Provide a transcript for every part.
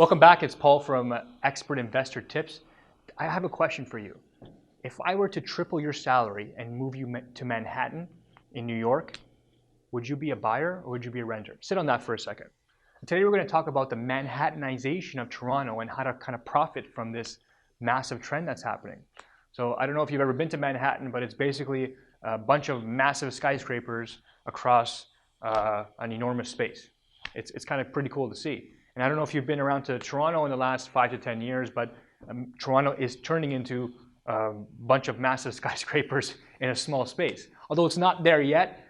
Welcome back. It's Paul from Expert Investor Tips. I have a question for you. If I were to triple your salary and move you to Manhattan in New York, would you be a buyer or would you be a renter? Sit on that for a second. Today we're going to talk about the Manhattan-ization of Toronto and how to kind of profit from this massive trend that's happening. So I don't know if you've ever been to Manhattan, but it's basically a bunch of massive skyscrapers across an enormous space. It's kind of pretty cool to see. And I don't know if you've been around to Toronto in the last 5 to 10 years, but Toronto is turning into a bunch of massive skyscrapers in a small space. Although it's not there yet,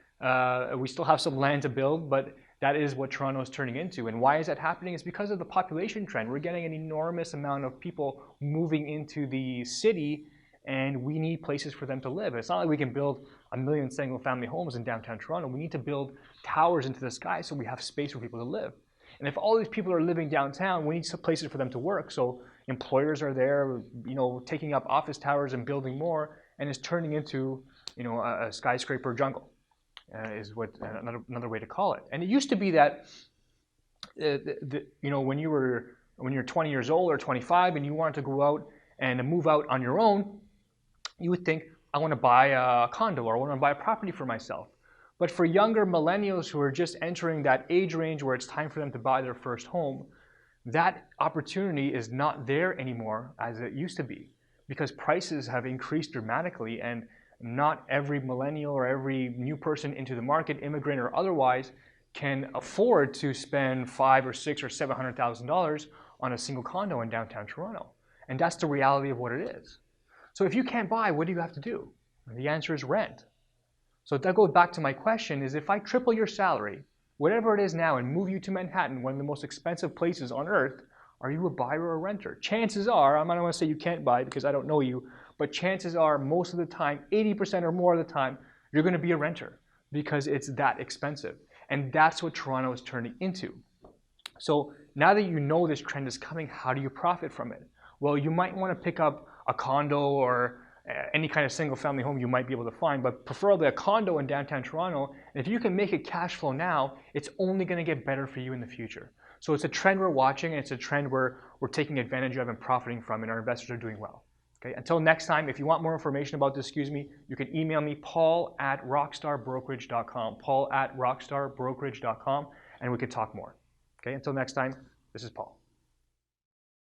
we still have some land to build, but that is what Toronto is turning into. And why is that happening? It's because of the population trend. We're getting an enormous amount of people moving into the city, and we need places for them to live. It's not like we can build 1 million single-family homes in downtown Toronto. We need to build towers into the sky so we have space for people to live. And if all these people are living downtown, we need some places for them to work. So employers are there, taking up office towers and building more, and it's turning into, a skyscraper jungle. Is what another way to call it. And it used to be that, when you're 20 years old or 25 and you wanted to go out and move out on your own, you would think, I want to buy a condo or I want to buy a property for myself. But for younger millennials who are just entering that age range where it's time for them to buy their first home, that opportunity is not there anymore as it used to be, because prices have increased dramatically, and not every millennial or every new person into the market, immigrant or otherwise, can afford to spend $500,000 or $600,000 or $700,000 on a single condo in downtown Toronto. And that's the reality of what it is. So if you can't buy, what do you have to do? And the answer is rent. So that goes back to my question, is if I triple your salary, whatever it is now, and move you to Manhattan, one of the most expensive places on earth, are you a buyer or a renter? Chances are, I'm not going to say you can't buy because I don't know you, but chances are most of the time, 80% or more of the time, you're going to be a renter because it's that expensive. And that's what Toronto is turning into. So now that you know this trend is coming, how do you profit from it? Well, you might want to pick up a condo or any kind of single family home you might be able to find, but preferably a condo in downtown Toronto. And if you can make it cash flow now, it's only going to get better for you in the future. So it's a trend we're watching, and it's a trend we're taking advantage of and profiting from, and our investors are doing well. Okay, until next time, if you want more information about this, you can email me, paul@rockstarbrokerage.com, paul@rockstarbrokerage.com, and we can talk more. Okay, until next time, this is Paul.